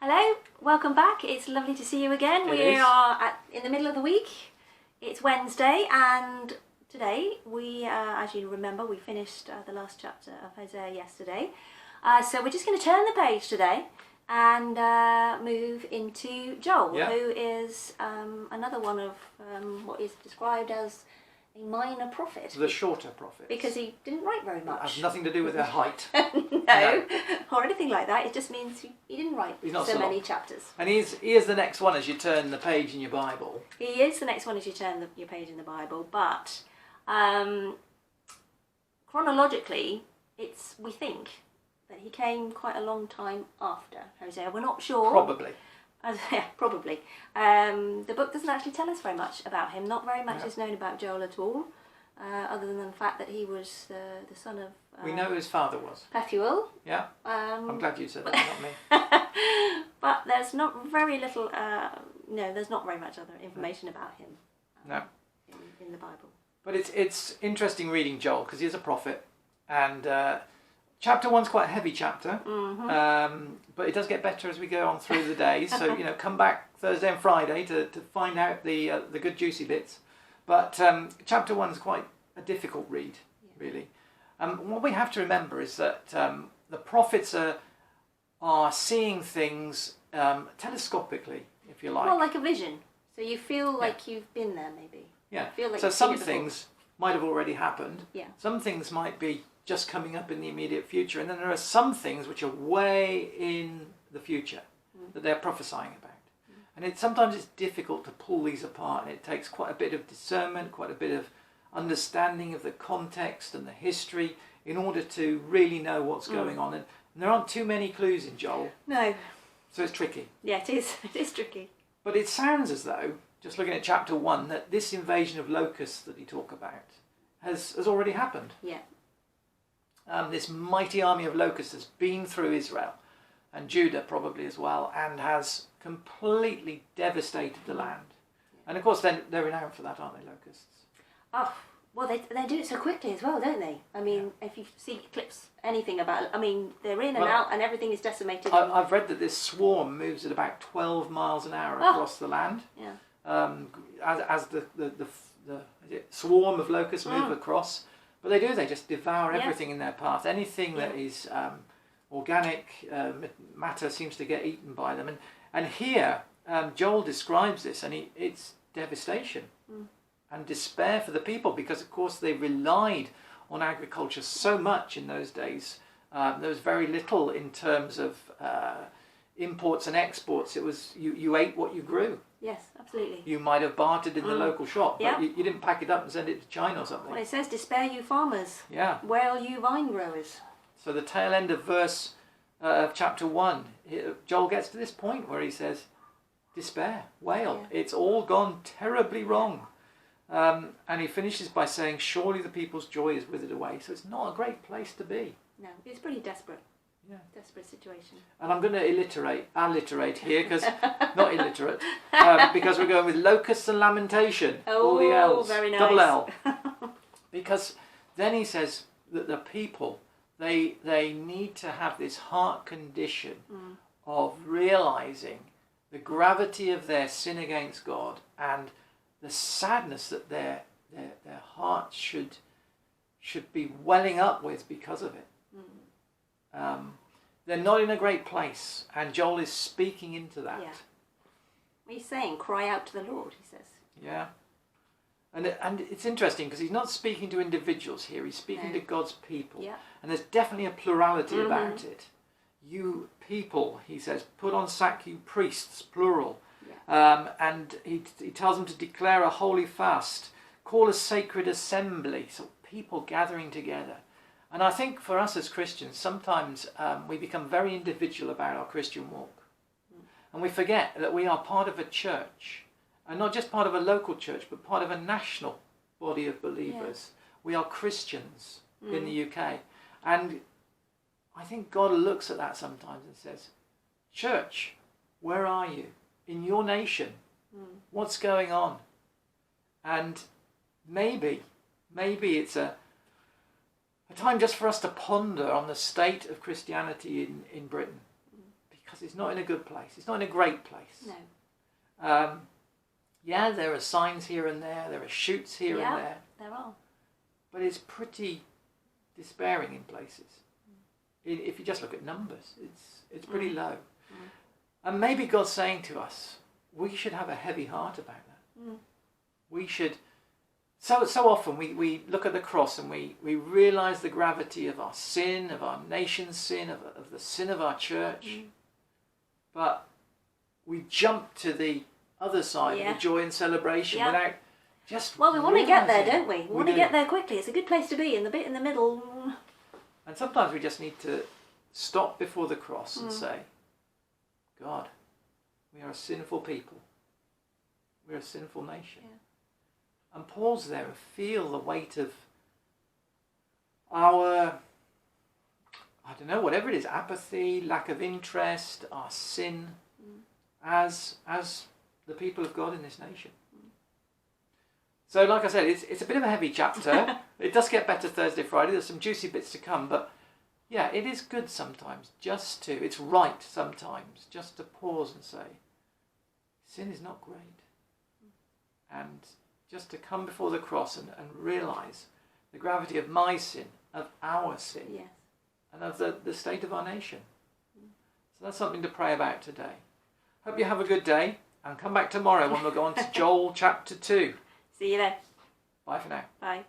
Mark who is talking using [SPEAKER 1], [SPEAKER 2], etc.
[SPEAKER 1] Hello, welcome back. It's lovely to see you again. We are in the middle of the week. It's Wednesday, and today we, as you remember, we finished the last chapter of Hosea yesterday. So we're just going to turn the page today and move into Joel, who is another one of what is described as a minor prophet.
[SPEAKER 2] The shorter prophet.
[SPEAKER 1] Because he didn't write very much.
[SPEAKER 2] It has nothing to do with their height.
[SPEAKER 1] no, or anything like that. It just means he didn't write so many chapters.
[SPEAKER 2] And he is the next one as you turn the page in your Bible.
[SPEAKER 1] He is the next one as you turn your page in the Bible, but chronologically, we think that he came quite a long time after Hosea. We're not sure.
[SPEAKER 2] Probably.
[SPEAKER 1] Yeah, probably. The book doesn't actually tell us very much about him. Not very much is known about Joel at all, other than the fact that he was the son of...
[SPEAKER 2] we know who his father was.
[SPEAKER 1] Pethuel.
[SPEAKER 2] Yeah. I'm glad you said that, not me.
[SPEAKER 1] But there's not very little... there's not very much other information about him in the Bible.
[SPEAKER 2] But it's interesting reading Joel, because he's a prophet, and... Chapter 1's quite a heavy chapter, but it does get better as we go on through the days. So, come back Thursday and Friday to find out the good juicy bits. But chapter 1's quite a difficult read, really. What we have to remember is that the prophets are seeing things telescopically, if you like.
[SPEAKER 1] Well, like a vision. So you feel like you've been there, maybe.
[SPEAKER 2] Yeah.
[SPEAKER 1] You feel like
[SPEAKER 2] so some things might have already happened.
[SPEAKER 1] Yeah.
[SPEAKER 2] Some things might be just coming up in the immediate future, and then there are some things which are way in the future that they're prophesying about. And sometimes it's difficult to pull these apart, and it takes quite a bit of discernment, quite a bit of understanding of the context and the history in order to really know what's going on. And there aren't too many clues in Joel.
[SPEAKER 1] No.
[SPEAKER 2] So it's tricky.
[SPEAKER 1] Yeah, it is. It is tricky.
[SPEAKER 2] But it sounds as though, just looking at chapter 1, that this invasion of locusts that he talks about has already happened.
[SPEAKER 1] Yeah.
[SPEAKER 2] This mighty army of locusts has been through Israel and Judah probably as well, and has completely devastated the land. And of course they're renowned for that, aren't they, locusts?
[SPEAKER 1] Oh, well, they do it so quickly as well, don't they? I mean, if you see clips, anything about it, I mean, they're in and out and everything is decimated.
[SPEAKER 2] I've read that this swarm moves at about 12 miles an hour across the land.
[SPEAKER 1] Yeah.
[SPEAKER 2] As the swarm of locusts move across. But they do, they just devour everything in their path. Anything that is organic matter seems to get eaten by them. And here, Joel describes this, and it's devastation and despair for the people, because, of course, they relied on agriculture so much in those days. There was very little in terms of imports and exports. It was you ate what you grew.
[SPEAKER 1] Yes, absolutely.
[SPEAKER 2] You might have bartered in the local shop, but you didn't pack it up and send it to China or something.
[SPEAKER 1] Well, it says, despair you farmers.
[SPEAKER 2] Yeah.
[SPEAKER 1] Wail you vine growers.
[SPEAKER 2] So the tail end of verse of chapter 1, Joel gets to this point where he says, despair, wail. Yeah. It's all gone terribly wrong. And he finishes by saying, surely the people's joy is withered away. So it's not a great place to be.
[SPEAKER 1] No, it's pretty desperate.
[SPEAKER 2] Yeah.
[SPEAKER 1] Desperate situation.
[SPEAKER 2] And I'm going to alliterate here, because not illiterate, because we're going with locusts and lamentation. All the L's.
[SPEAKER 1] Very nice.
[SPEAKER 2] Double L. Because then he says that the people, they need to have this heart condition of realising the gravity of their sin against God and the sadness that their hearts should be welling up with because of it. They're not in a great place, and Joel is speaking into that.
[SPEAKER 1] Yeah. He's saying, cry out to the Lord, he says.
[SPEAKER 2] Yeah. And it's interesting, because he's not speaking to individuals here, he's speaking to God's people.
[SPEAKER 1] Yeah.
[SPEAKER 2] And there's definitely a plurality about it. You people, he says, put on sack, you priests, plural. Yeah. And he tells them to declare a holy fast, call a sacred assembly, so people gathering together. And I think for us as Christians, sometimes we become very individual about our Christian walk. And we forget that we are part of a church, and not just part of a local church, but part of a national body of believers. Yeah. We are Christians in the UK. And I think God looks at that sometimes and says, church, where are you? In your nation, what's going on? And maybe it's a time just for us to ponder on the state of Christianity in Britain. because it's not in a good place. It's not in a great place.
[SPEAKER 1] No.
[SPEAKER 2] Yeah, there are signs here and there. There are shoots here and there.
[SPEAKER 1] There are.
[SPEAKER 2] But it's pretty despairing in places. If you just look at numbers, it's pretty low. And maybe God's saying to us, we should have a heavy heart about that. We should. So often we look at the cross and we realise the gravity of our sin, of our nation's sin, of the sin of our church. But we jump to the other side of the joy and celebration without just.
[SPEAKER 1] Well, we want to get there, don't we? We want to get there quickly. It's a good place to be, and the bit in the middle.
[SPEAKER 2] And sometimes we just need to stop before the cross and say, God, we are a sinful people. We're a sinful nation. And pause there and feel the weight of our, I don't know, whatever it is, apathy, lack of interest, our sin as the people of God in this nation. So like I said, it's a bit of a heavy chapter. It does get better Thursday, Friday. There's some juicy bits to come, but yeah, it is good sometimes it's right sometimes just to pause and say, sin is not great. And just to come before the cross and realise the gravity of my sin, of our sin, and of the state of our nation. So that's something to pray about today. Hope you have a good day, and come back tomorrow when we'll go on to Joel chapter 2.
[SPEAKER 1] See you then.
[SPEAKER 2] Bye for now.
[SPEAKER 1] Bye.